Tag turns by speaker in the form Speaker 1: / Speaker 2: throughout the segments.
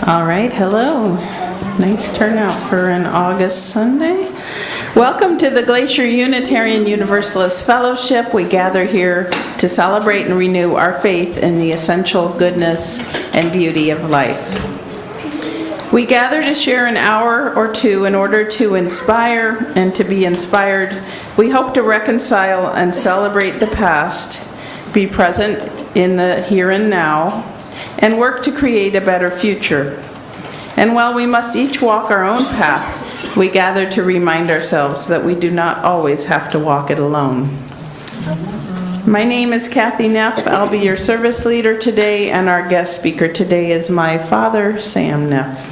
Speaker 1: All right, hello. Nice turnout for an August Sunday. Welcome to the Glacier Unitarian Universalist Fellowship. We gather here to celebrate and renew our faith in the essential goodness and beauty of life. We gather to share an hour or two in order to inspire and to be inspired. We hope to reconcile and celebrate the past, be present in the here and now, and work to create a better future. And while we must each walk our own path, we gather to remind ourselves that we do not always have to walk it alone. My name is Kathy Neff. I'll be your service leader today, and our guest speaker today is my father, Sam Neff.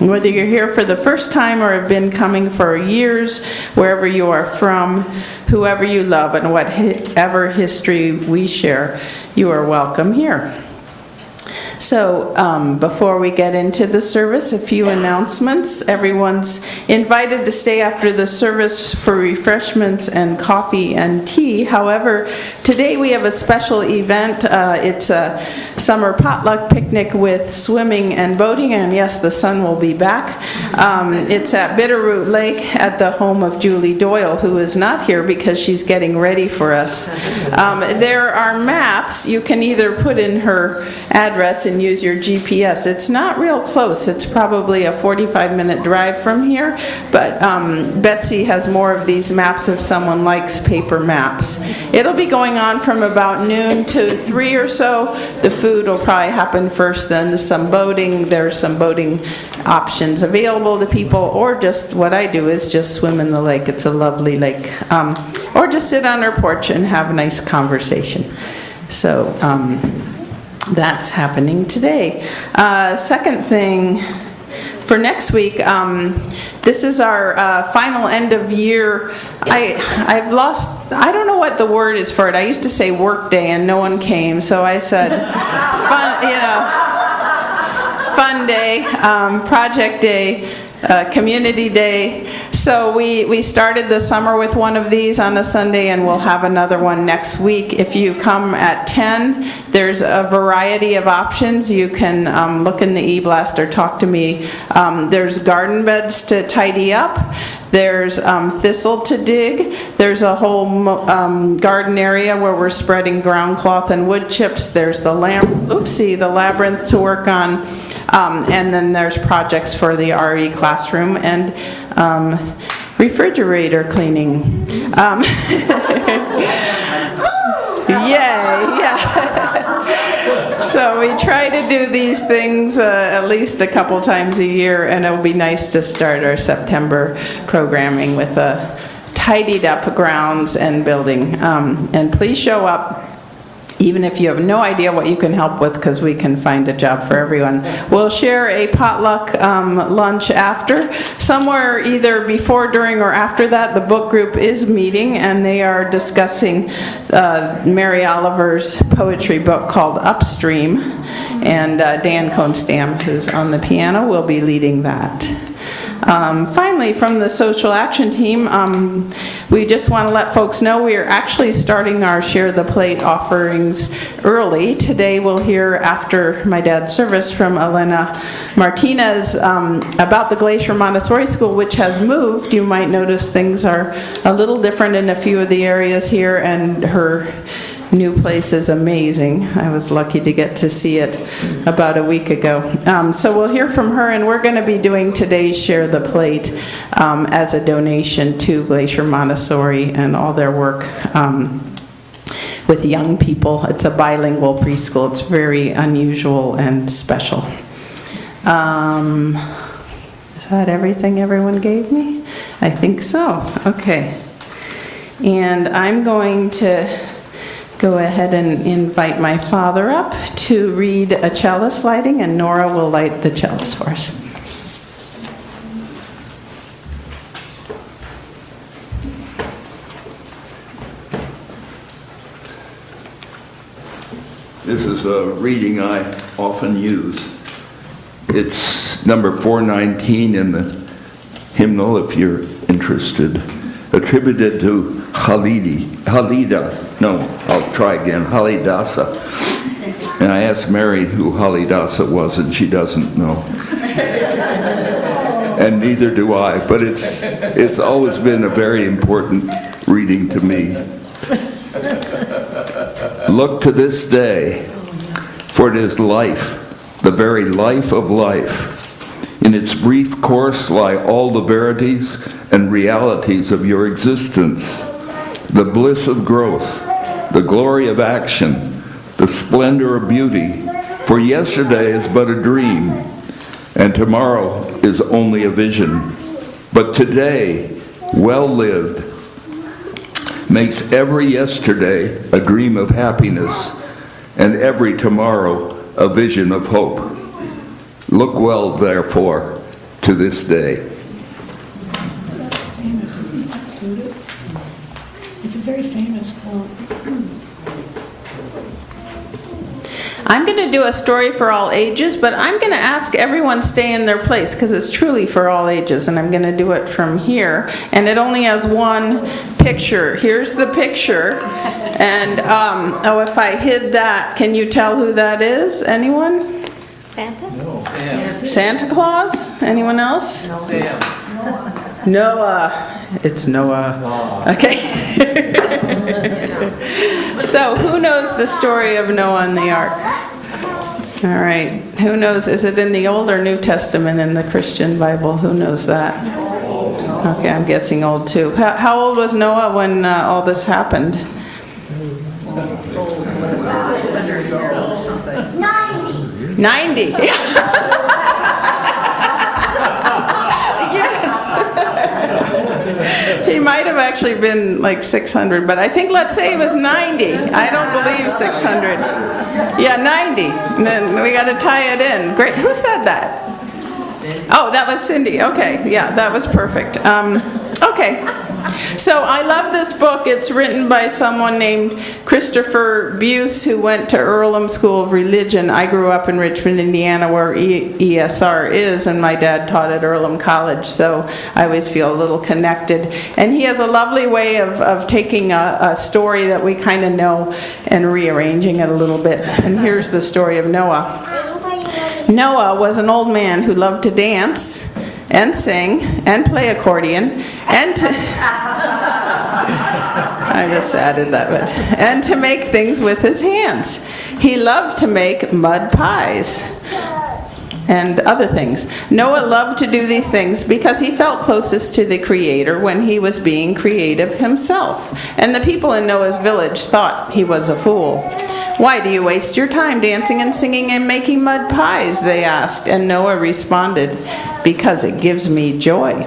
Speaker 1: Whether you're here for the first time or have been coming for years, wherever you are from, whoever you love, and whatever history we share, you are welcome here. So before we get into the service, a few announcements. Everyone's invited to stay after the service for refreshments and coffee and tea. However, today we have a special event. It's a summer potluck picnic with swimming and boating, and yes, the sun will be back. It's at Bitterroot Lake at the home of Julie Doyle, who is not here because she's getting ready for us. There are maps. You can either put in her address and use your GPS. It's not real close. It's probably a 45-minute drive from here, but Betsy has more of these maps if someone likes paper maps. It'll be going on from about noon to 3 or so. The food will probably happen first, then some boating. There's some boating options available to people, or just what I do is just swim in the lake. It's a lovely lake. Or just sit on our porch and have a nice conversation. So that's happening today. Second thing, for next week, this is our final end of year. I've lost, I don't know what the word is for it. I used to say work day and no one came, so I said fun day, project day, community day. So we started the summer with one of these on a Sunday, and we'll have another one next week. If you come at 10, there's a variety of options. You can look in the e-blast or talk to me. There's garden beds to tidy up. There's thistle to dig. There's a whole garden area where we're spreading ground cloth and wood chips. There's the labyrinth to work on. And then there's projects for the RE classroom and refrigerator cleaning. Yeah. So we try to do these things at least a couple times a year, and it'll be nice to start our September programming with a tidied up grounds and building. And please show up, even if you have no idea what you can help with, because we can find a job for everyone. We'll share a potluck lunch after. Somewhere either before, during, or after that, the book group is meeting, and they are discussing Mary Oliver's poetry book called Upstream. And Dan Konstam, who's on the piano, will be leading that. Finally, from the social action team, we just want to let folks know we are actually starting our Share the Plate offerings early. Today we'll hear, after my dad's service, from Elena Martinez about the Glacier Montessori School, which has moved. You might notice things are a little different in a few of the areas here, and her new place is amazing. I was lucky to get to see it about a week ago. So we'll hear from her, and we're going to be doing today's Share the Plate as a donation to Glacier Montessori and all their work with young people. It's a bilingual preschool. It's very unusual and special. Is that everything everyone gave me? I think so. Okay. And I'm going to go ahead and invite my father up to read a chalice lighting, and Nora will light the chalice for us.
Speaker 2: This is a reading I often use. It's number 419 in the hymnal, if you're interested, attributed to Halidasa. And I asked Mary who Kalidasa was, and she doesn't know. And neither do I, but it's always been a very important reading to me. Look to this day, for it is life, the very life of life. In its brief course lie all the verities and realities of your existence, the bliss of growth, the glory of action, the splendor of beauty. For yesterday is but a dream, and tomorrow is only a vision. But today, well lived, makes every yesterday a dream of happiness, and every tomorrow a vision of hope. Look well, therefore, to this day.
Speaker 3: That's famous, isn't that Buddhist? It's a very famous quote.
Speaker 1: I'm going to do a story for all ages, but I'm going to ask everyone stay in their place because it's truly for all ages, and I'm going to do it from here. And it only has one picture. Here's the picture. And, if I hid that, can you tell who that is? Anyone?
Speaker 4: Santa?
Speaker 5: No.
Speaker 1: Santa Claus? Anyone else?
Speaker 5: Sam.
Speaker 1: Noah. It's Noah. Okay. So, who knows the story of Noah and the ark? All right. Who knows? Is it in the Old or New Testament in the Christian Bible? Who knows that? Okay, I'm guessing old too. How old was Noah when all this happened? 90. Yes. He might have actually been like 600, but I think let's say he was 90. I don't believe 600. Yeah, 90. And then we got to tie it in. Great. Who said that? Oh, that was Cindy. Okay. Yeah, that was perfect. Okay. So I love this book. It's written by someone named Christopher Buse, who went to Earlham School of Religion. I grew up in Richmond, Indiana, where ESR is, and my dad taught at Earlham College, so I always feel a little connected. And he has a lovely way of taking a story that we kind of know and rearranging it a little bit. And here's the story of Noah. Noah was an old man who loved to dance and sing and play accordion and to I just added that bit. And to make things with his hands. He loved to make mud pies and other things. Noah loved to do these things because he felt closest to the Creator when he was being creative himself. And the people in Noah's village thought he was a fool. "Why do you waste your time dancing and singing and making mud pies?" they asked. And Noah responded, "Because it gives me joy."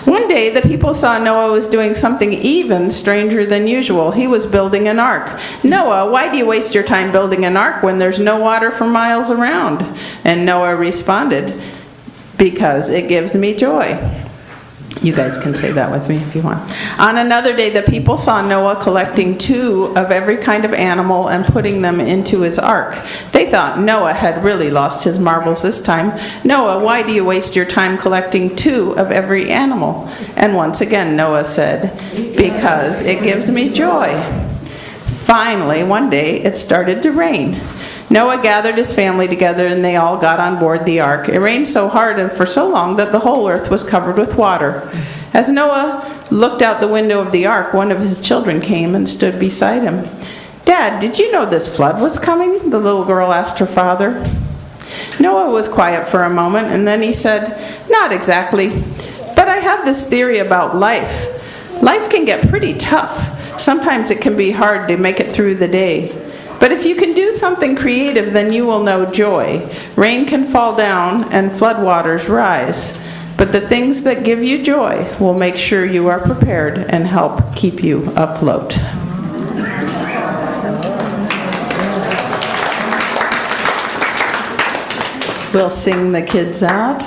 Speaker 1: One day, the people saw Noah was doing something even stranger than usual. He was building an ark. "Noah, why do you waste your time building an ark when there's no water for miles around?" And Noah responded, "Because it gives me joy." You guys can say that with me if you want. On another day, the people saw Noah collecting 2 of every kind of animal and putting them into his ark. They thought Noah had really lost his marbles this time. "Noah, why do you waste your time collecting 2 of every animal?" And once again, Noah said, "Because it gives me joy." Finally, one day, it started to rain. Noah gathered his family together and they all got on board the ark. It rained so hard and for so long that the whole earth was covered with water. As Noah looked out the window of the ark, one of his children came and stood beside him. "Dad, did you know this flood was coming?" the little girl asked her father. Noah was quiet for a moment and then he said, "Not exactly, but I have this theory about life. Life can get pretty tough. Sometimes it can be hard to make it through the day. But if you can do something creative, then you will know joy. Rain can fall down and floodwaters rise. But the things that give you joy will make sure you are prepared and help keep you afloat." We'll sing the kids out.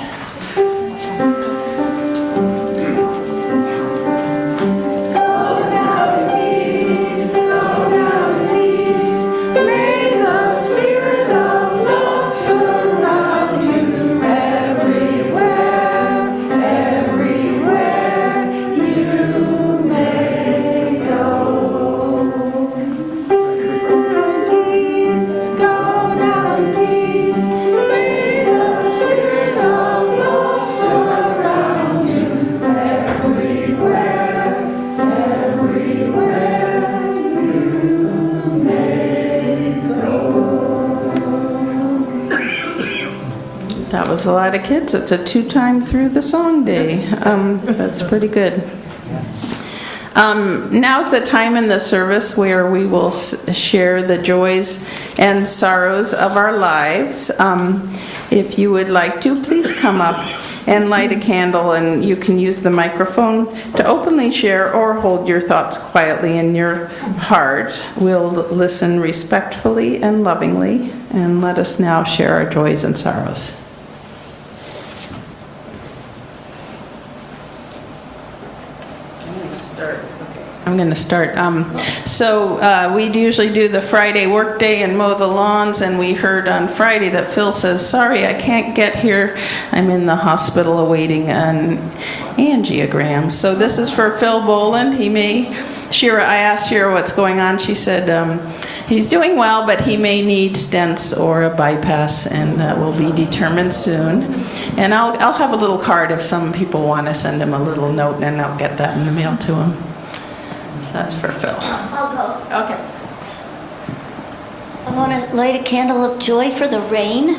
Speaker 1: Go was a lot of kids. It's a 2-time through the song day. That's pretty good. Now's the time in the service where we will share the joys and sorrows of our lives. If you would like to, please come up and light a candle, and you can use the microphone to openly share or hold your thoughts quietly in your heart. We'll listen respectfully and lovingly, and let us now share our joys and sorrows. I'm going to start. We'd usually do the Friday workday and mow the lawns, and we heard on Friday that Phil says, sorry, I can't get here. I'm in the hospital awaiting an angiogram. So this is for Phil Boland. I asked Shira what's going on. She said he's doing well, but he may need stents or a bypass, and that will be determined soon. And I'll have a little card if some people want to send him a little note, and I'll get that in the mail to him. So that's for Phil.
Speaker 4: I'll go.
Speaker 1: Okay.
Speaker 4: I want to light a candle of joy for the rain,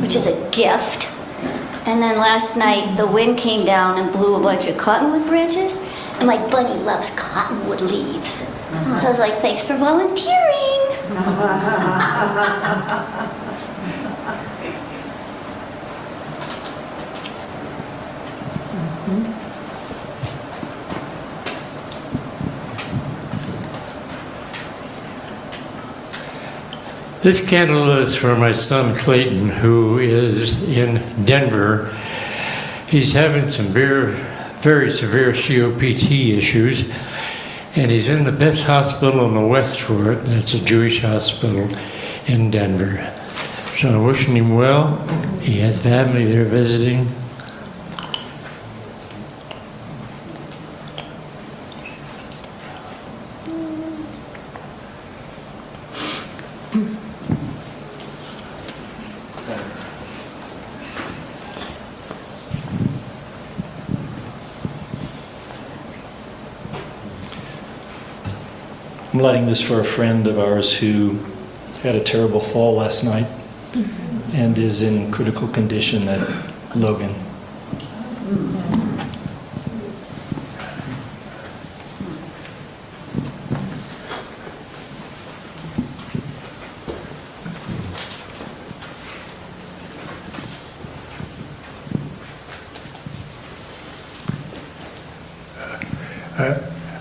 Speaker 4: which is a gift. And then last night, the wind came down and blew a bunch of cottonwood branches, and my bunny loves cottonwood leaves. So I was like, thanks for volunteering.
Speaker 5: This candle is for my son Clayton, who is in Denver. He's having some very severe COPD issues, and he's in the best hospital in the West for it, and it's a Jewish hospital in Denver. So I'm wishing him well. He has family there visiting.
Speaker 6: I'm lighting this for a friend of ours who had a terrible fall last night and is in critical condition at Logan.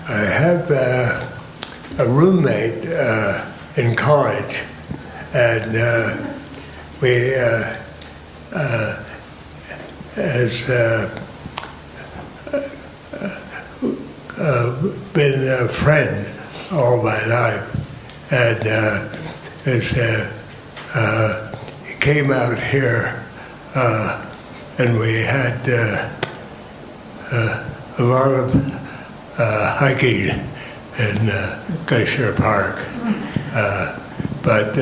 Speaker 7: I have a roommate in college, and we has been a friend all my life, and he came out here, and we had a lot of hiking in Glacier Park. But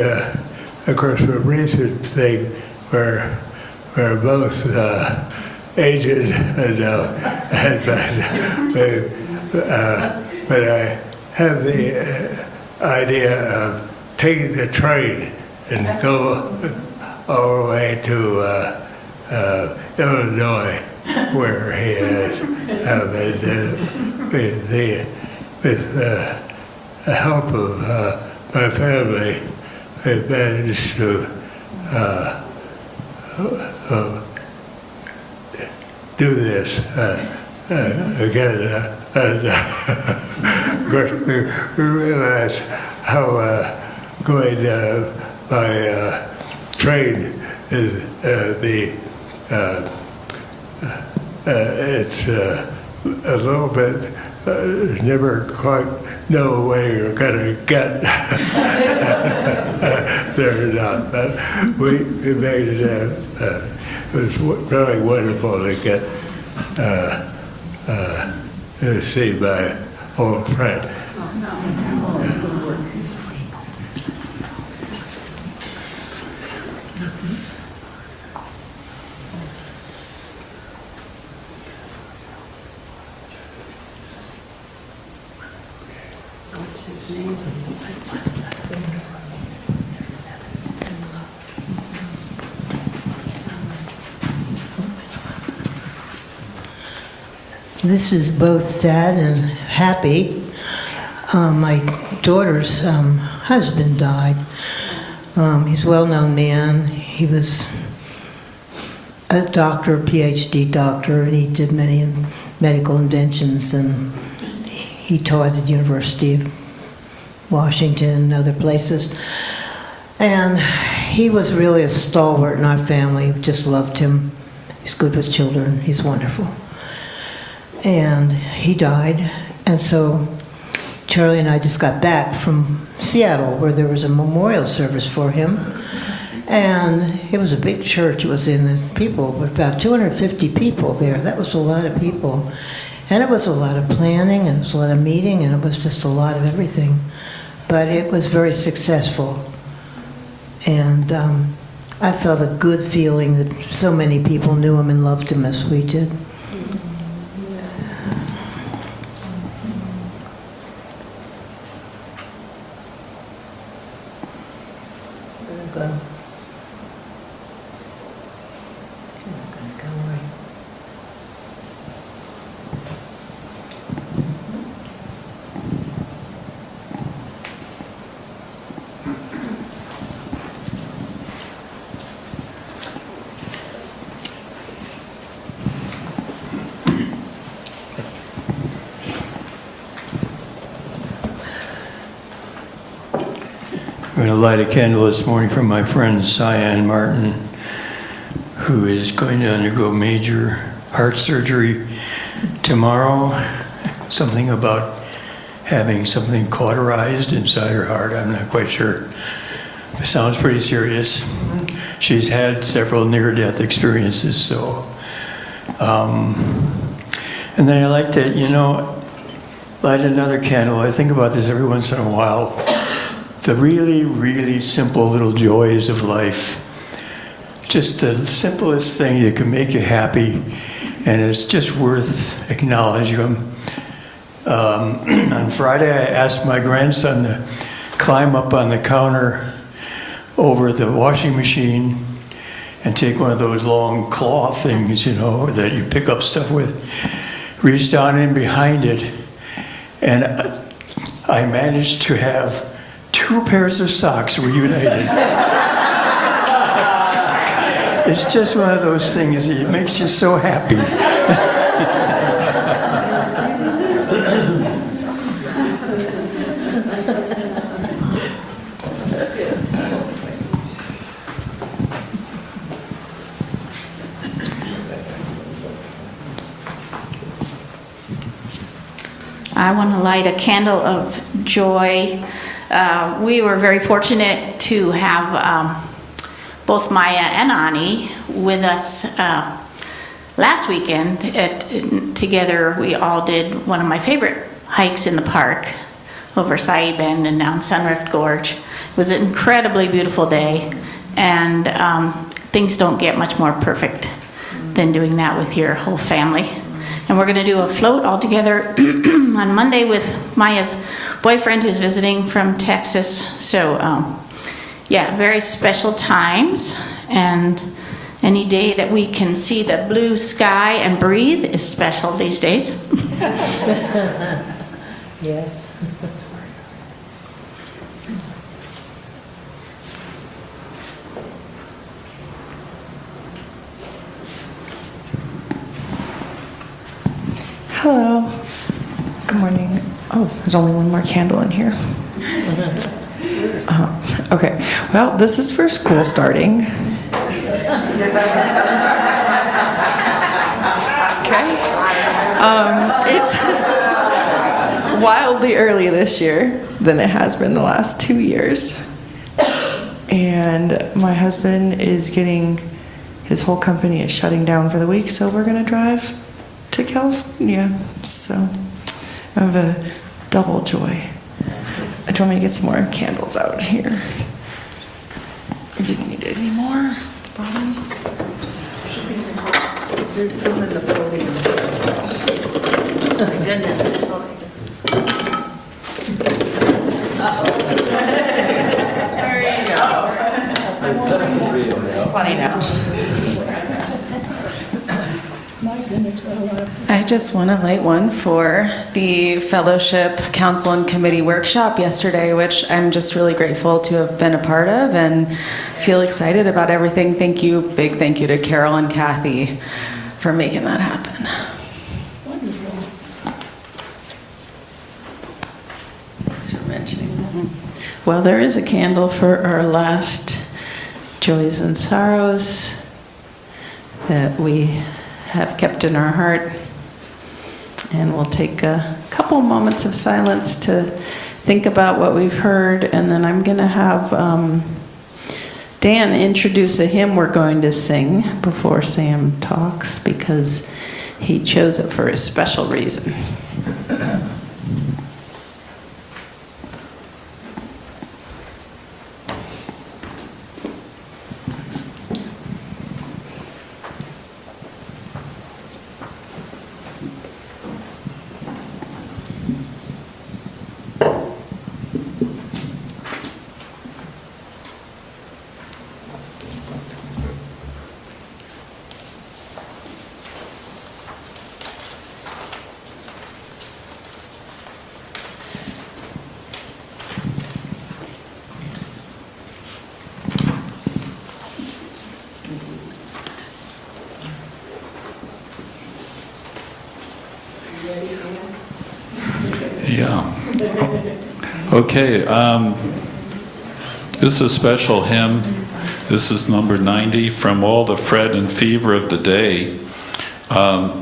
Speaker 7: of course, the recent thing, we're both aged but I have the idea of taking the train and go all the way to Illinois, where he is. With the help of my family, we've managed to do this again. And of course, we realize how going by train is it's a little bit, never quite know where you're going to get there or not. But we made it, it was really wonderful to get to see my old friend.
Speaker 1: What's his name?
Speaker 8: This is both sad and happy. My daughter's husband died. He's a well-known man. He was a doctor, PhD doctor, and he did many medical inventions, and he taught at the University of Washington and other places. And he was really a stalwart in our family. We just loved him. He's good with children. He's wonderful. And he died. And so Charlie and I just got back from Seattle, where there was a memorial service for him. And it was a big church. It was in the people, about 250 people there. That was a lot of people. And it was a lot of planning, and it was a lot of meeting, and it was just a lot of everything. But it was very successful. And I felt a good feeling that so many people knew him and loved him as we did.
Speaker 9: I'm going to light a candle this morning for my friend Cyan Martin, who is going to undergo major heart surgery tomorrow. Something about having something cauterized inside her heart. I'm not quite sure. It sounds pretty serious. She's had several near-death experiences, so. And then I like to, light another candle. I think about this every once in a while. The really, really simple little joys of life. Just the simplest thing that can make you happy, and it's just worth acknowledging them. On Friday, I asked my grandson to climb up on the counter over the washing machine and take one of those long claw things, that you pick up stuff with. Reach down in behind it, and I managed to have 2 pairs of socks reunited. It's just one of those things that makes you so happy.
Speaker 10: I want to light a candle of joy. We were very fortunate to have both Maya and Ani with us last weekend. Together, we all did one of my favorite hikes in the park over Sa'i Bend and down Sunrift Gorge. It was an incredibly beautiful day, and things don't get much more perfect than doing that with your whole family. And we're going to do a float all together on Monday with Maya's boyfriend who's visiting from Texas. So, yeah, very special times. And any day that we can see the blue sky and breathe is special these days.
Speaker 8: Yes.
Speaker 11: Hello. Good morning. Oh, there's only one more candle in here. Okay. Well, this is for school starting. Okay. It's wildly early this year than it has been the last 2 years. And my husband is his whole company is shutting down for the week, so we're going to drive to California. So I have a double joy. I told me to get some more candles out here. I didn't need any more at the bottom.
Speaker 8: There's some in the podium. Oh my goodness.
Speaker 10: There you go. There's plenty now.
Speaker 3: My goodness,
Speaker 12: I just want to light one for the Fellowship Council and Committee workshop yesterday, which I'm just really grateful to have been a part of and feel excited about everything. Thank you, big thank you to Carol and Kathy for making that happen.
Speaker 1: Thanks for mentioning that. Well, there is a candle for our last joys and sorrows that we have kept in our heart. And we'll take a couple moments of silence to think about what we've heard, and then I'm going to have Dan introduce a hymn we're going to sing before Sam talks, because he chose it for a special reason.
Speaker 13: Yeah. Okay. This is a special hymn. This is number 90, From All the Fret and Fever of the Day.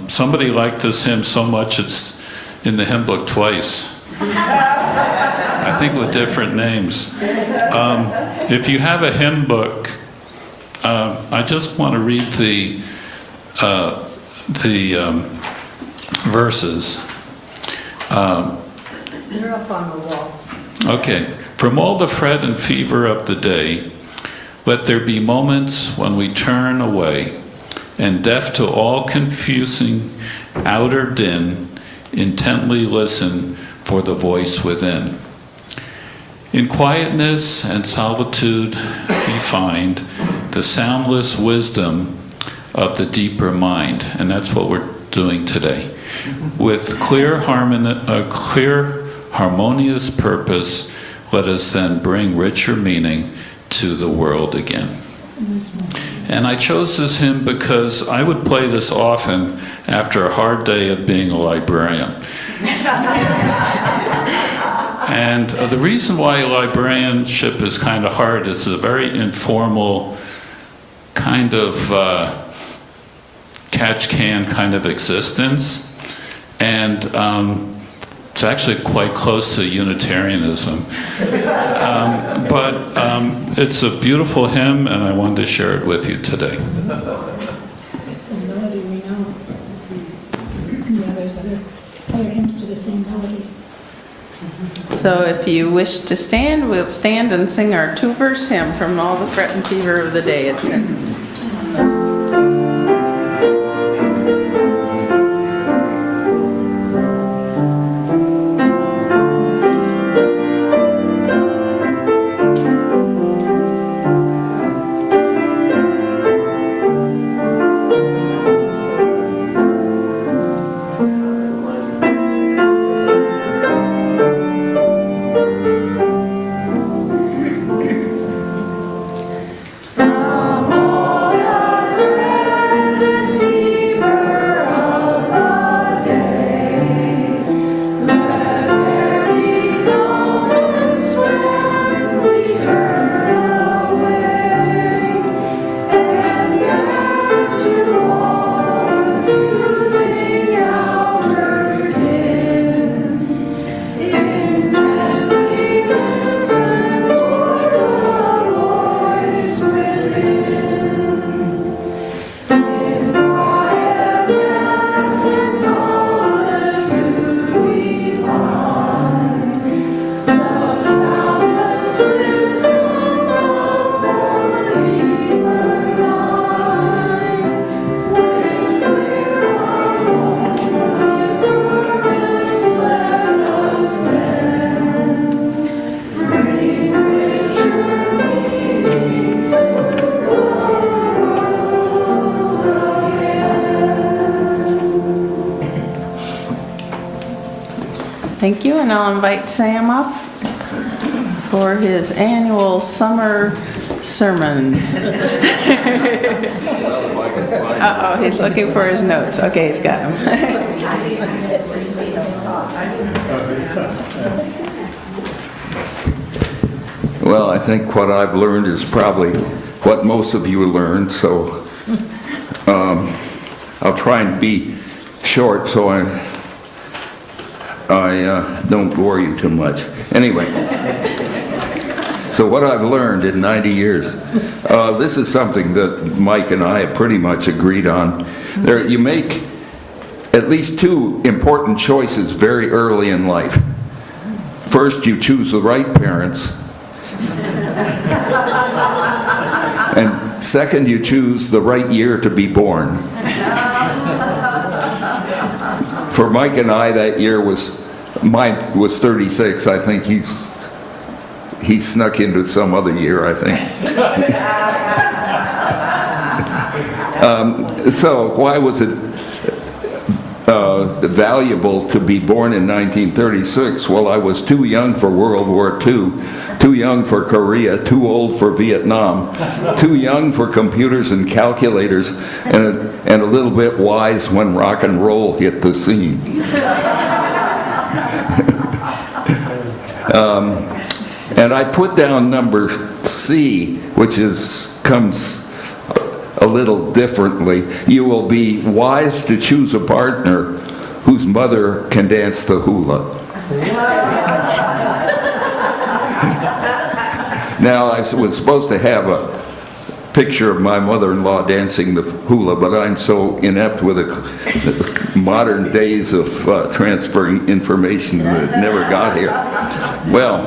Speaker 13: Somebody liked this hymn so much it's in the hymn book twice. I think with different names. If you have a hymn book, I just want to read the verses.
Speaker 3: They're up on the wall.
Speaker 13: Okay. From all the fret and fever of the day, let there be moments when we turn away, and deaf to all confusing outer din, intently listen for the voice within. In quietness and solitude we find the soundless wisdom of the deeper mind, and that's what we're doing today. With clear harmonious purpose, let us then bring richer meaning to the world again. And I chose this hymn because I would play this often after a hard day of being a librarian. And the reason why librarianship is kind of hard is a very informal kind of catch-can kind of existence. And it's actually quite close to Unitarianism. But it's a beautiful hymn, and I wanted to share it with you today.
Speaker 3: It's a melody we know. Yeah, there's other hymns to the same melody.
Speaker 1: So if you wish to stand, we'll stand and sing our 2-verse hymn, From All the Fret and Fever of the Day. It's in.
Speaker 10: From all
Speaker 1: Thank you, and I'll invite Sam up for his annual summer sermon. Uh-oh, he's looking for his notes. Okay, he's got them.
Speaker 2: Well, I think what I've learned is probably what most of you learned, so I'll try and be short so I don't bore you too much. Anyway, so what I've learned in 90 years, this is something that Mike and I have pretty much agreed on. You make at least two important choices very early in life. First, you choose the right parents. And second, you choose the right year to be born. For Mike and I, that year mine was 36. I think he snuck into some other year, I think. So why was it valuable to be born in 1936? Well, I was too young for World War II, too young for Korea, too old for Vietnam, too young for computers and calculators, and a little bit wise when rock and roll hit the scene. And I put down number C, which comes a little differently. You will be wise to choose a partner whose mother can dance the hula. Now, I was supposed to have a picture of my mother-in-law dancing the hula, but I'm so inept with the modern days of transferring information that it never got here. Well,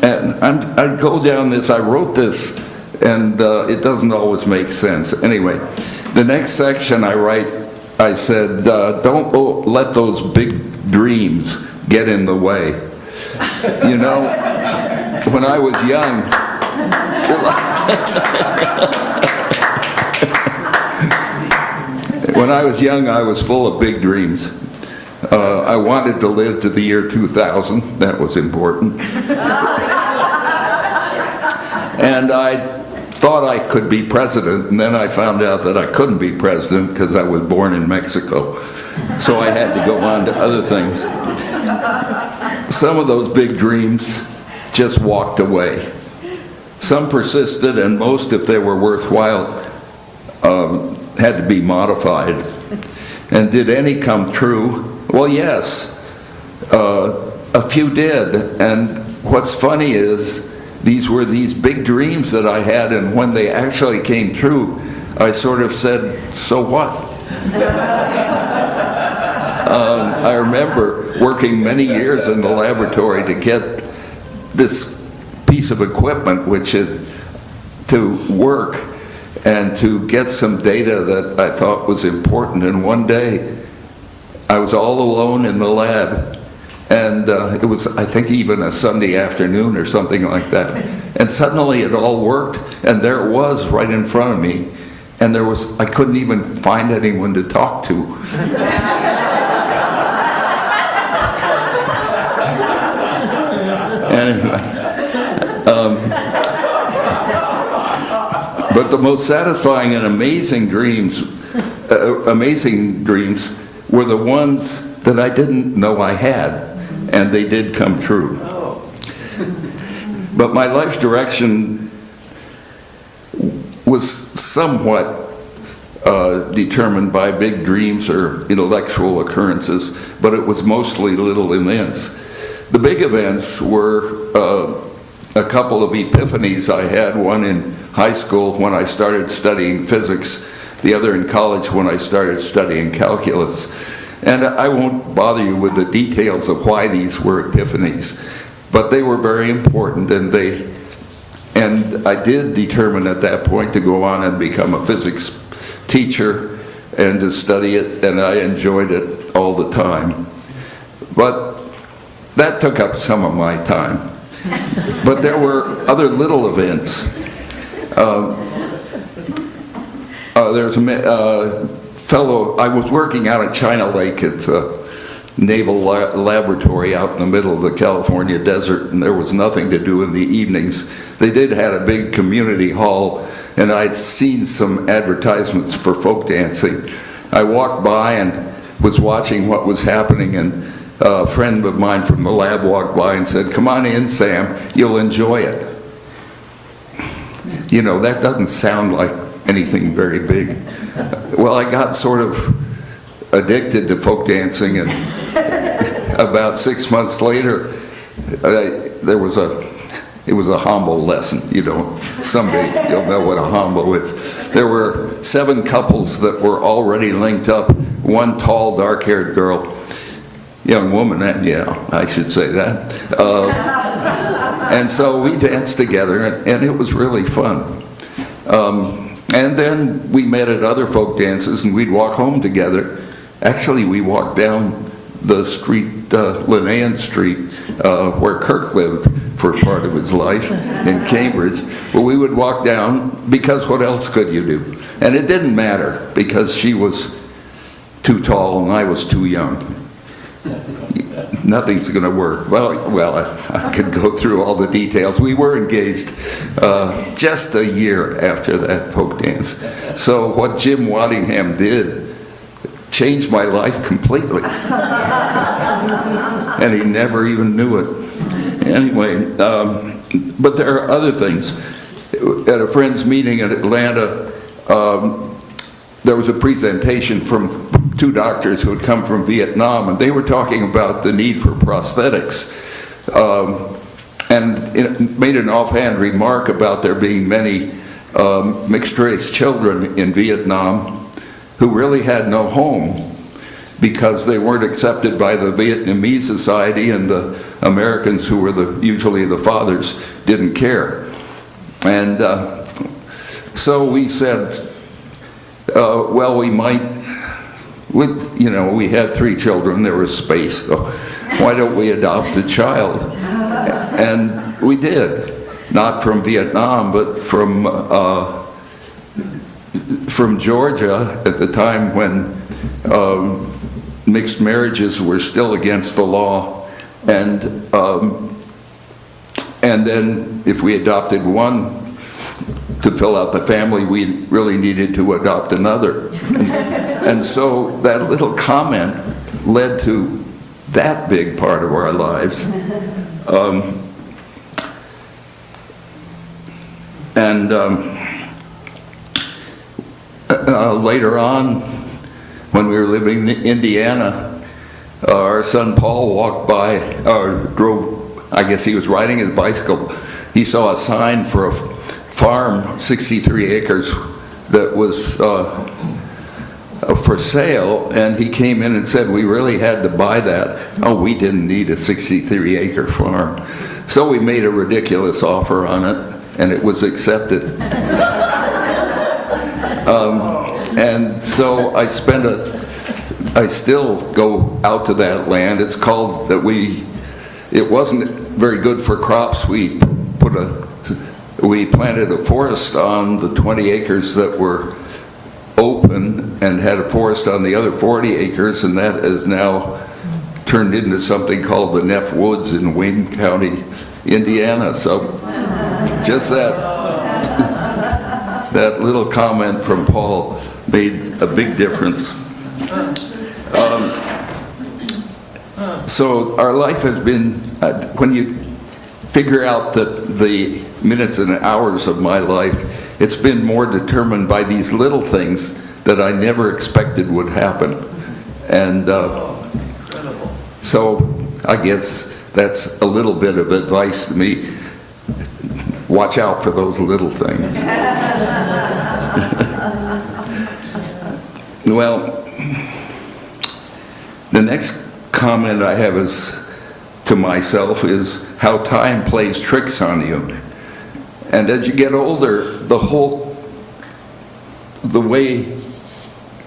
Speaker 2: and I go down this, I wrote this, and it doesn't always make sense. Anyway, the next section I said, don't let those big dreams get in the way. You know, when I was young, I was full of big dreams. I wanted to live to the year 2000. That was important. And I thought I could be president, and then I found out that I couldn't be president because I was born in Mexico. So I had to go on to other things. Some of those big dreams just walked away. Some persisted, and most, if they were worthwhile, had to be modified. And did any come true? Well, yes. A few did. And what's funny is these were these big dreams that I had, and when they actually came true, I sort of said, so what? I remember working many years in the laboratory to get this piece of equipment to work and to get some data that I thought was important. And one day, I was all alone in the lab, and it was, I think, even a Sunday afternoon or something like that. And suddenly it all worked, and there it was right in front of me. And I couldn't even find anyone to talk to. Anyway, but the most satisfying and amazing dreams were the ones that I didn't know I had, and they did come true. But my life's direction was somewhat determined by big dreams or intellectual occurrences, but it was mostly little events. The big events were a couple of epiphanies I had, one in high school when I started studying physics, the other in college when I started studying calculus. And I won't bother you with the details of why these were epiphanies, but they were very important, and I did determine at that point to go on and become a physics teacher and to study it, and I enjoyed it all the time. But that took up some of my time. But there were other little events. There's a fellow, I was working out at China Lake at naval laboratory out in the middle of the California desert, and there was nothing to do in the evenings. They did have a big community hall, and I'd seen some advertisements for folk dancing. I walked by and was watching what was happening, and a friend of mine from the lab walked by and said, "Come on in, Sam, you'll enjoy it." You know, that doesn't sound like anything very big. Well, I got sort of addicted to folk dancing, and about 6 months later, it was a hombo lesson. You know, someday you'll know what a hombo is. There were 7 couples that were already linked up, one tall, dark-haired girl, young woman, and yeah, I should say that. And so we danced together, and it was really fun. And then we met at other folk dances, and we'd walk home together. Actually, we walked down the street, Linnaean Street, where Kirk lived for part of his life in Cambridge. But we would walk down, because what else could you do? And it didn't matter, because she was too tall and I was too young. Nothing's going to work. Well, I could go through all the details. We were engaged just a year after that folk dance. So what Jim Waddingham did changed my life completely. And he never even knew it. Anyway, but there are other things. At a friend's meeting in Atlanta, there was a presentation from 2 doctors who had come from Vietnam, and they were talking about the need for prosthetics. And it made an offhand remark about there being many mixed-race children in Vietnam who really had no home because they weren't accepted by the Vietnamese society, and the Americans, who were usually the fathers, didn't care. And so we said, well, we had 3 children, there was space, so why don't we adopt a child? And we did, not from Vietnam, but from Georgia at the time when mixed marriages were still against the law, and then if we adopted one to fill out the family, we really needed to adopt another. And so that little comment led to that big part of our lives. Later on, when we were living in Indiana, our son Paul walked by, or drove, I guess he was riding his bicycle. He saw a sign for a farm, 63 acres, that was for sale, and he came in and said, we really had to buy that. Oh, we didn't need a 63-acre farm. So we made a ridiculous offer on it, and it was accepted. And so I still go out to that land. It's called that it wasn't very good for crops. We planted a forest on the 20 acres that were open and had a forest on the other 40 acres, and that is now turned into something called the Neff Woods in Wayne County, Indiana. So just that little comment from Paul made a big difference. So our life has been, when you figure out that the minutes and hours of my life, it's been more determined by these little things that I never expected would happen. And so I guess that's a little bit of advice to me. Watch out for those little things. Well, the next comment I have to myself is how time plays tricks on you. And as you get older, the way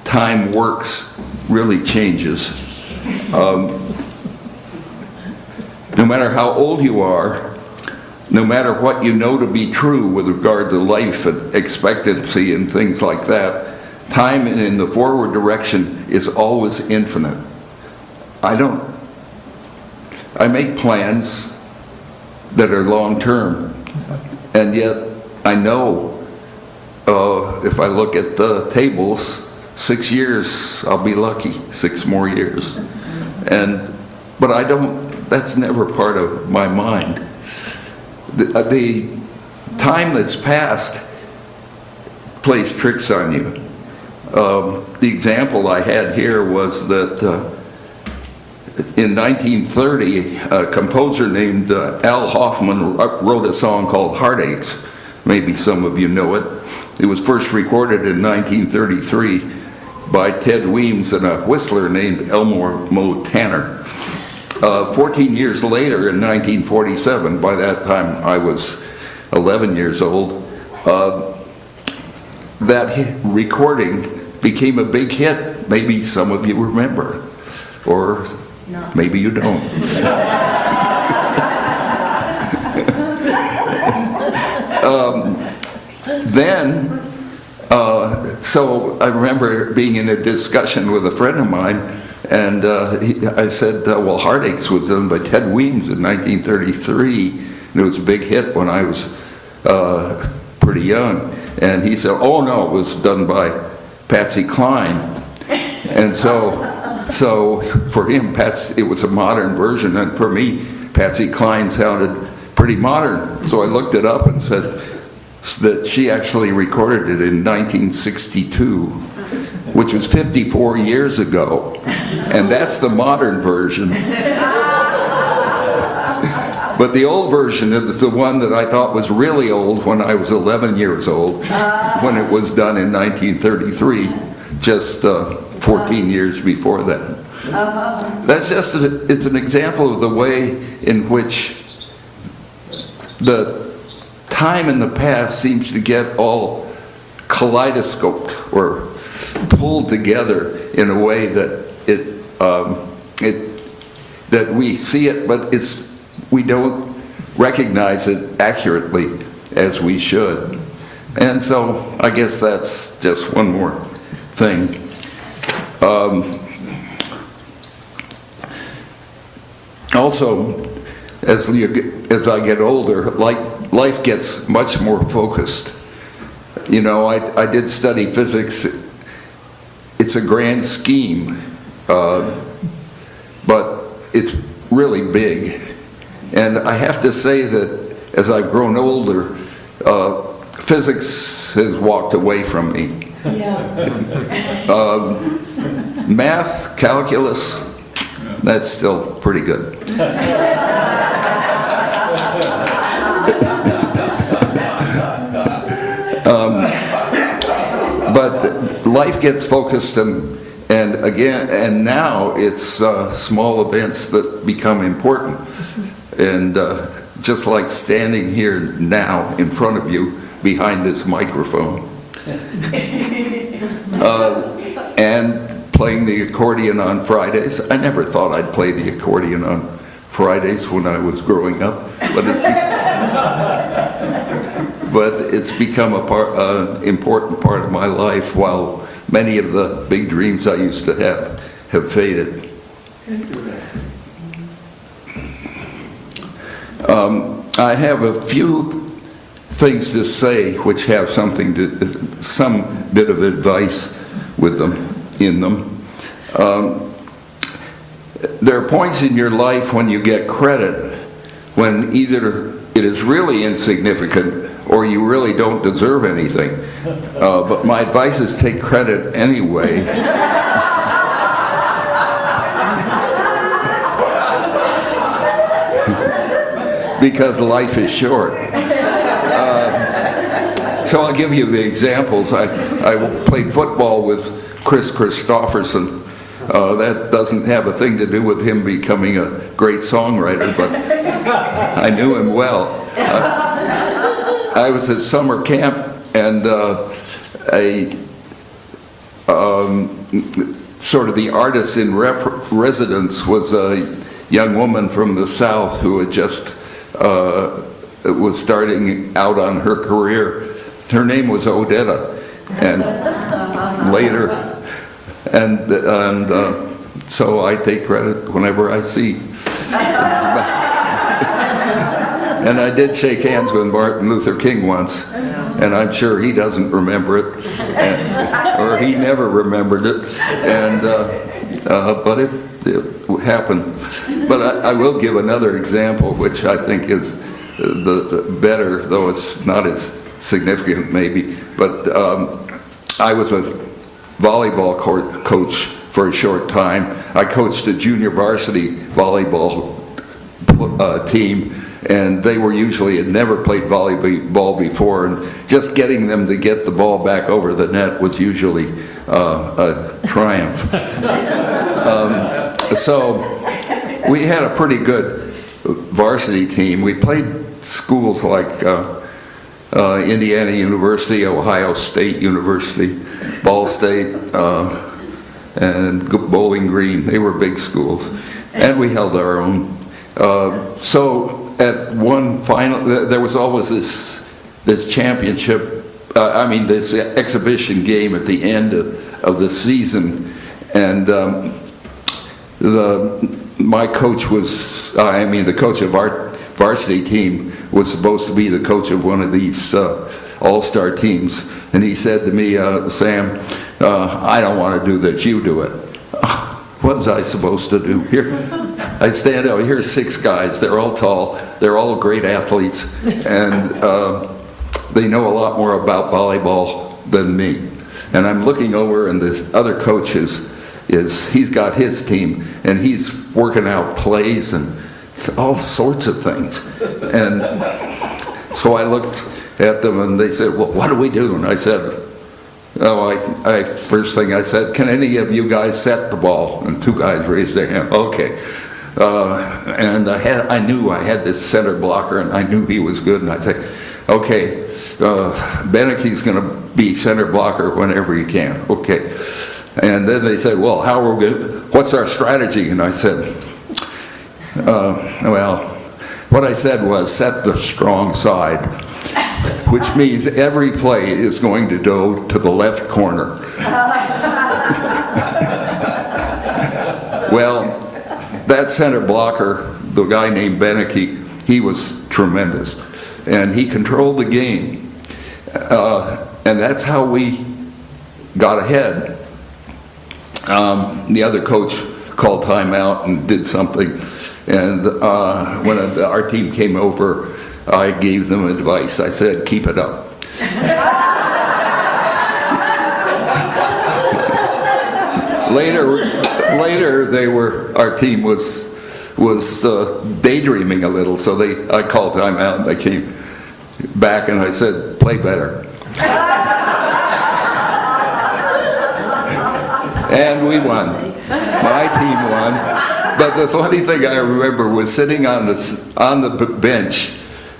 Speaker 2: time works really changes. No matter how old you are, no matter what you know to be true with regard to life and expectancy and things like that, time in the forward direction is always infinite. I make plans that are long-term, and yet I know if I look at the tables, 6 years, I'll be lucky, 6 more years. But I don't, that's never part of my mind. The time that's passed plays tricks on you. The example I had here was that in 1930, a composer named Al Hoffman wrote a song called Heartaches. Maybe some of you know it. It was first recorded in 1933 by Ted Weems and a whistler named Elmore Mo Tanner. 14 years later, in 1947, by that time I was 11 years old, that recording became a big hit. Maybe some of you remember, or maybe you don't. So I remember being in a discussion with a friend of mine, and I said, well, Heartaches was done by Ted Weems in 1933, and it was a big hit when I was pretty young. And he said, oh no, it was done by Patsy Cline. And so for him, it was a modern version, and for me, Patsy Cline sounded pretty modern. So I looked it up and said that she actually recorded it in 1962, which was 54 years ago. And that's the modern version. But the old version is the one that I thought was really old when I was 11 years old, when it was done in 1933, just 14 years before that. That's just, it's an example of the way in which the time in the past seems to get all kaleidoscoped or pulled together in a way that that we see it, but we don't recognize it accurately as we should. And so I guess that's just one more thing. Also, as I get older, life gets much more focused. You know, I did study physics. It's a grand scheme, but it's really big. And I have to say that as I've grown older, physics has walked away from me. Math, calculus, that's still pretty good. But life gets focused, and now it's small events that become important. And just like standing here now in front of you behind this microphone, and playing the accordion on Fridays. I never thought I'd play the accordion on Fridays when I was growing up, but it's become an important part of my life, while many of the big dreams I used to have faded. I have a few things to say which have some bit of advice with them, in them. There are points in your life when you get credit when either it is really insignificant or you really don't deserve anything. But my advice is take credit anyway. Because life is short. So I'll give you the examples. I played football with Chris Christopherson. That doesn't have a thing to do with him becoming a great songwriter, but I knew him well. I was at summer camp, and sort of the artist in residence was a young woman from the South who had just was starting out on her career. Her name was Odetta, and later, and so I take credit whenever I see. And I did shake hands with Martin Luther King once, and I'm sure he doesn't remember it, or he never remembered it, and but it happened. But I will give another example, which I think is the better, though it's not as significant maybe. But I was a volleyball coach for a short time. I coached a junior varsity volleyball team, and they were usually had never played volleyball before, and just getting them to get the ball back over the net was usually a triumph. So we had a pretty good varsity team. We played schools like Indiana University, Ohio State University, Ball State, and Bowling Green. They were big schools, and we held our own. So at one final, there was always this championship, this exhibition game at the end of the season, and my coach was, the coach of our varsity team was supposed to be the coach of one of these all-star teams, and he said to me, Sam, I don't want to do this, you do it. What was I supposed to do? Here, I stand out, here's 6 guys, they're all tall, they're all great athletes, and they know a lot more about volleyball than me. And I'm looking over, and this other coach he's got his team, and he's working out plays and all sorts of things. And so I looked at them, and they said, well, what do we do? And I said, first thing I said, can any of you guys set the ball? And 2 guys raised their hand. Okay. And I knew I had this center blocker, and I knew he was good, and I'd say, okay, Beneke's going to be center blocker whenever he can. Okay. And then they said, well, how are we good? What's our strategy? And I said, what I said was set the strong side, which means every play is going to go to the left corner. Well, that center blocker, the guy named Beneke, he was tremendous, and he controlled the game, and that's how we got ahead. The other coach called timeout and did something, and when our team came over, I gave them advice. I said, keep it up. Later our team was daydreaming a little, so I called timeout, and they came back, and I said, play better. And we won. My team won. But the funny thing I remember was sitting on the bench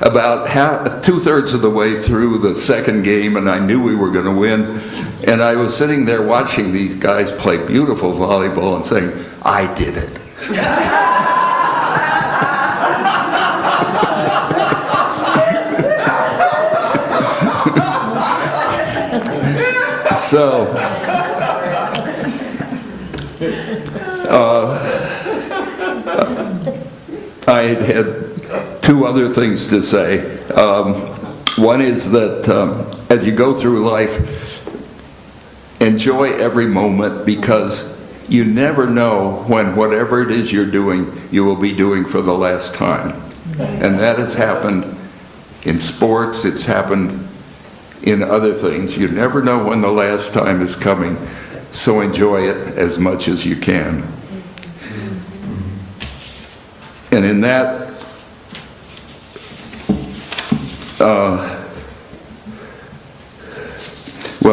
Speaker 2: about 2/3 of the way through the second game, and I knew we were going to win. And I was sitting there watching these guys play beautiful volleyball and saying, I did it. So, I had 2 other things to say. One is that as you go through life, enjoy every moment, because you never know when whatever it is you're doing, you will be doing for the last time. And that has happened in sports, it's happened in other things. You never know when the last time is coming, so enjoy it as much as you can. And in that,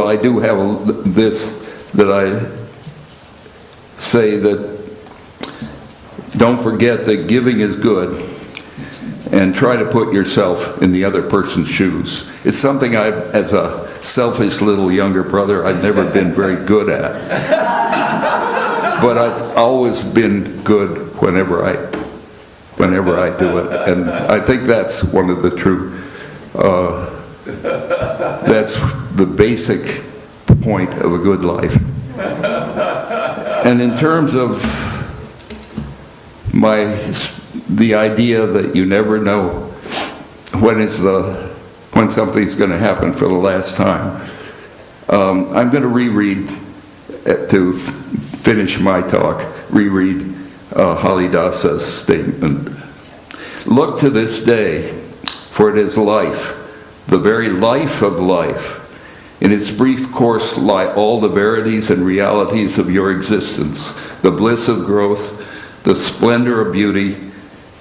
Speaker 2: I do have this that I say that don't forget that giving is good, and try to put yourself in the other person's shoes. It's something as a selfish little younger brother, I've never been very good at. But I've always been good whenever I do it. And I think that's one of the true, that's the basic point of a good life. And in terms of the idea that you never know when something's going to happen for the last time, I'm going to reread, to finish my talk, reread Holly Dasa's statement. Look to this day, for it is life, the very life of life. In its brief course lie all the verities and realities of your existence, the bliss of growth, the splendor of beauty.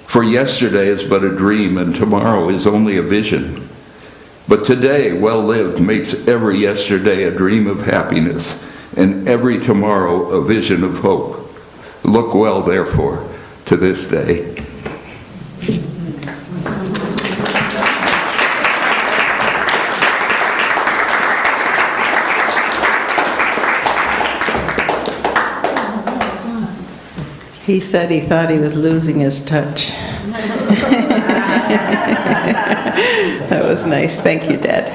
Speaker 2: For yesterday is but a dream, and tomorrow is only a vision. But today, well lived, makes every yesterday a dream of happiness, and every tomorrow a vision of hope. Look well, therefore, to this day.
Speaker 1: He said he thought he was losing his touch. That was nice. Thank you, Dad.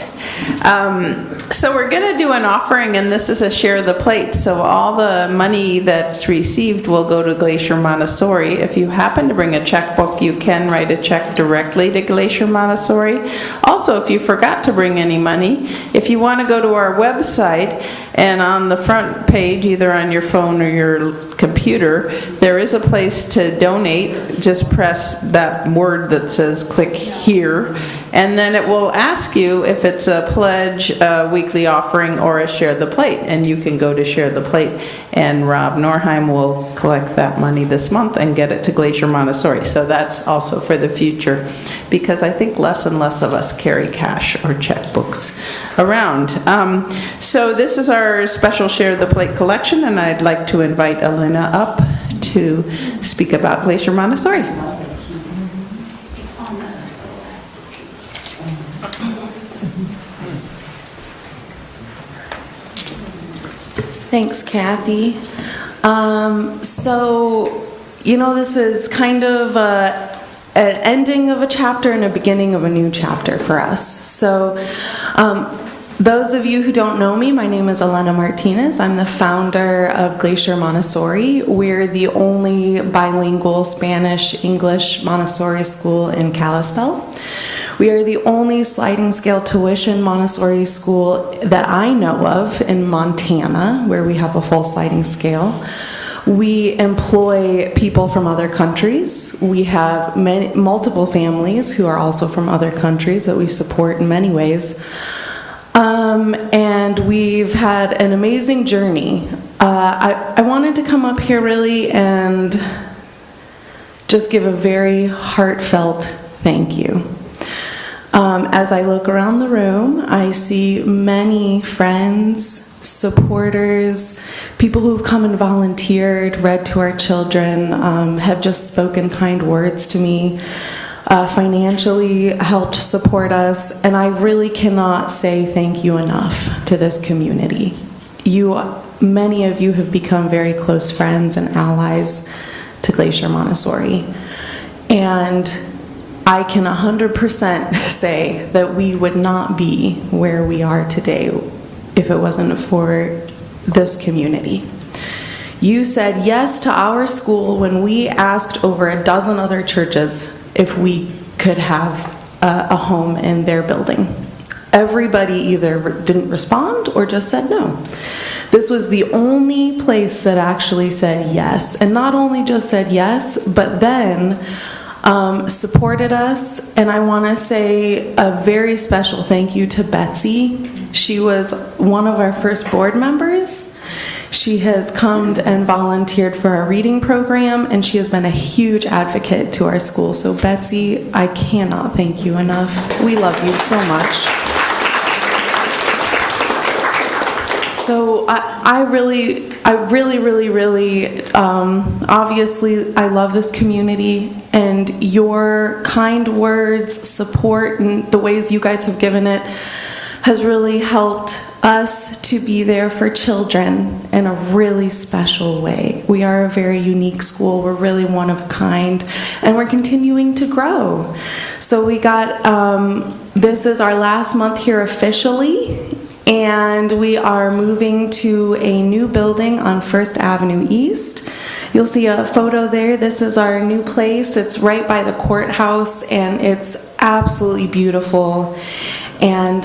Speaker 1: So we're going to do an offering, and this is a share the plate. So all the money that's received will go to Glacier Montessori. If you happen to bring a checkbook, you can write a check directly to Glacier Montessori. Also, if you forgot to bring any money, if you want to go to our website, and on the front page, either on your phone or your computer, there is a place to donate. Just press that word that says click here, and then it will ask you if it's a pledge, a weekly offering, or a share the plate, and you can go to share the plate, and Rob Norheim will collect that money this month and get it to Glacier Montessori. So that's also for the future, because I think less and less of us carry cash or checkbooks around. So this is our special Share the Plate collection, and I'd like to invite Elena up to speak about Glacier Montessori.
Speaker 14: Thanks, Kathy. This is kind of an ending of a chapter and a beginning of a new chapter for us. So, those of you who don't know me, my name is Elena Martinez. I'm the founder of Glacier Montessori. We're the only bilingual Spanish-English Montessori school in Kalispell. We are the only sliding scale tuition Montessori school that I know of in Montana, where we have a full sliding scale. We employ people from other countries. We have multiple families who are also from other countries that we support in many ways. And we've had an amazing journey. I wanted to come up here really and just give a very heartfelt thank you. As I look around the room, I see many friends, supporters, people who've come and volunteered, read to our children, have just spoken kind words to me, financially helped support us, and I really cannot say thank you enough to this community. Many of you have become very close friends and allies to Glacier Montessori, and I can 100% say that we would not be where we are today if it wasn't for this community. You said yes to our school when we asked over a dozen other churches if we could have a home in their building. Everybody either didn't respond or just said no. This was the only place that actually said yes, and not only just said yes, but then supported us. And I want to say a very special thank you to Betsy. She was one of our first board members. She has come and volunteered for our reading program, and she has been a huge advocate to our school. So Betsy, I cannot thank you enough. We love you so much. So I really, obviously, I love this community, and your kind words, support, and the ways you guys have given it has really helped us to be there for children in a really special way. We are a very unique school. We're really one of a kind, and we're continuing to grow. So we got, this is our last month here officially, and we are moving to a new building on First Avenue East. You'll see a photo there. This is our new place. It's right by the courthouse, and it's absolutely beautiful. And,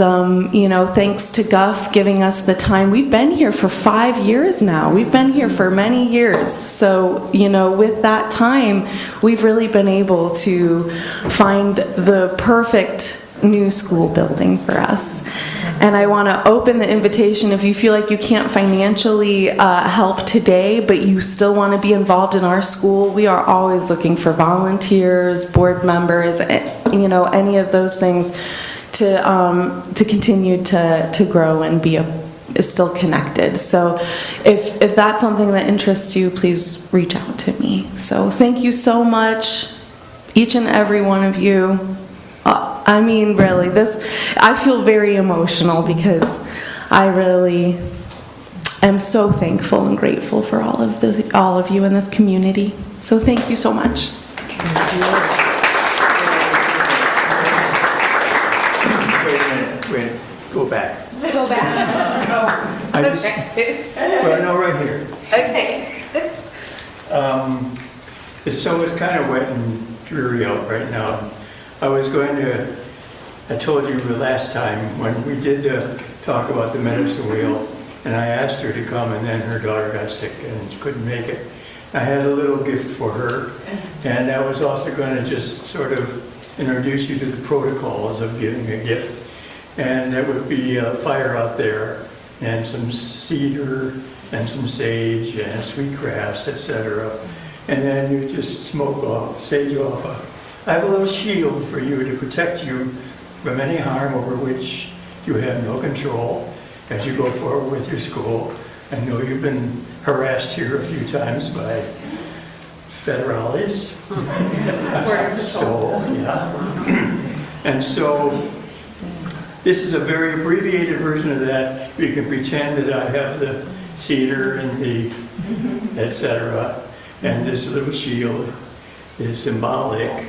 Speaker 14: thanks to Guff giving us the time. We've been here for 5 years now. We've been here for many years. So, with that time, we've really been able to find the perfect new school building for us. And I want to open the invitation if you feel like you can't financially help today, but you still want to be involved in our school. We are always looking for volunteers, board members, any of those things to continue to grow and be still connected. So if that's something that interests you, please reach out to me. So thank you so much, each and every one of you. Really, I feel very emotional because I really am so thankful and grateful for all of you in this community. So thank you so much.
Speaker 9: Wait, go back.
Speaker 10: Go back.
Speaker 9: Well, no, right here.
Speaker 10: Okay.
Speaker 9: The sun is kind of wet and dreary out right now. I told you the last time when we did talk about the medicine wheel, and I asked her to come, and then her daughter got sick and she couldn't make it. I had a little gift for her, and I was also going to just sort of introduce you to the protocols of giving a gift. And that would be a fire out there, and some cedar, and some sage, and sweetgrass, etc. And then you just smoke sage off. I have a little shield for you to protect you from any harm over which you have no control as you go forward with your school. I know you've been harassed here a few times by federales. And so this is a very abbreviated version of that. You can pretend that I have the cedar and the etc. And this little shield is symbolic,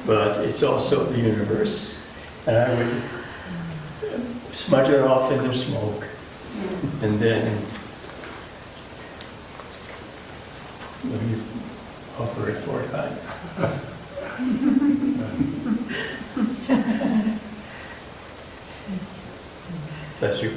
Speaker 9: but it's also the universe. And I would smudge it off into smoke, and then maybe offer it 4 times. Bless you.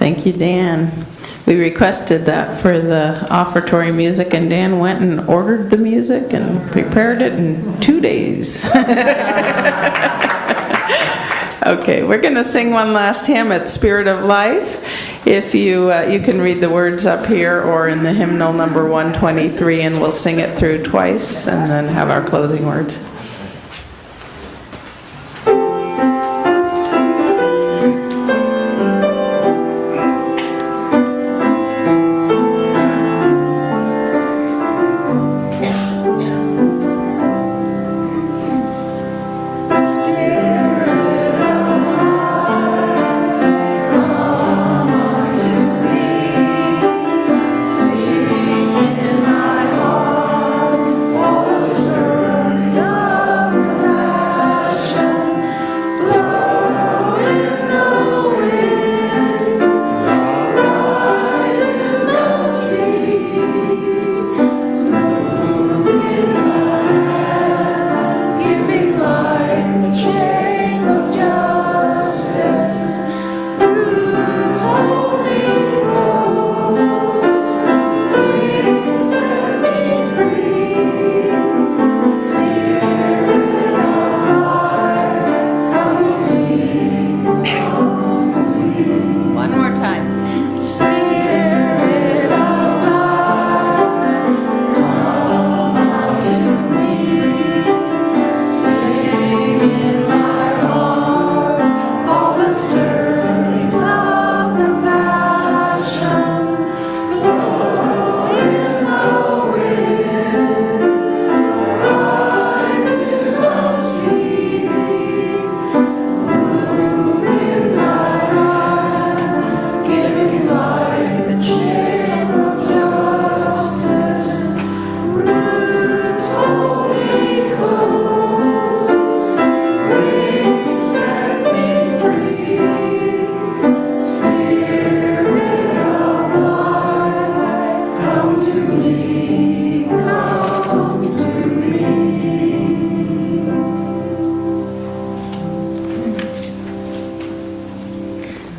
Speaker 1: Thank you, Dan. We requested that for the offertory music, and Dan went and ordered the music and prepared it in 2 days. Okay, we're going to sing one last hymn at Spirit of Life. If you can read the words up here or in the hymnal number 123, and we'll sing it through twice and then have our closing words.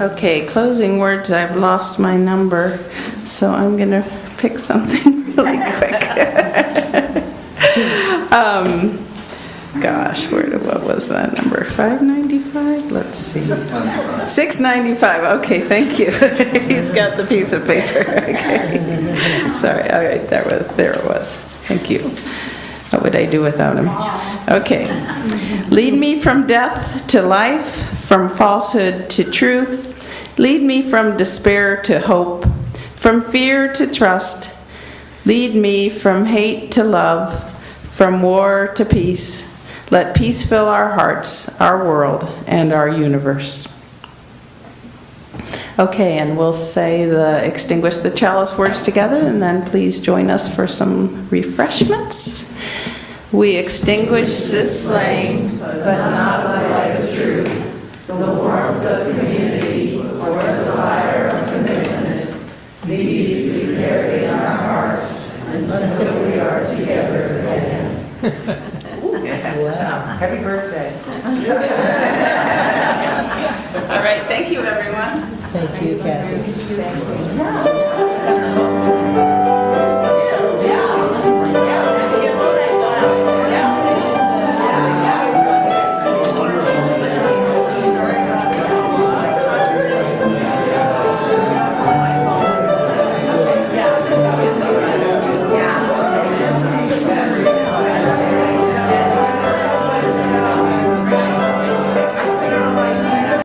Speaker 1: Okay, closing words, I've lost my number, so I'm going to pick something really quick. Gosh, what was that number? 595? Let's see. 695. Okay, thank you. He's got the piece of paper. Okay. Sorry. All right, there it was. Thank you. What would I do without him? Okay. Lead me from death to life, from falsehood to truth. Lead me from despair to hope, from fear to trust. Lead me from hate to love, from war to peace. Let peace fill our hearts, our world, and our universe. Okay, and we'll say extinguish the chalice words together, and then please join us for some refreshments. We extinguish this flame, but not the light of truth, the warmth of community, or the fire of commitment. These we carry in our hearts until we are together again. Wow. Happy birthday. All right, thank you, everyone.
Speaker 8: Thank you, Kathy.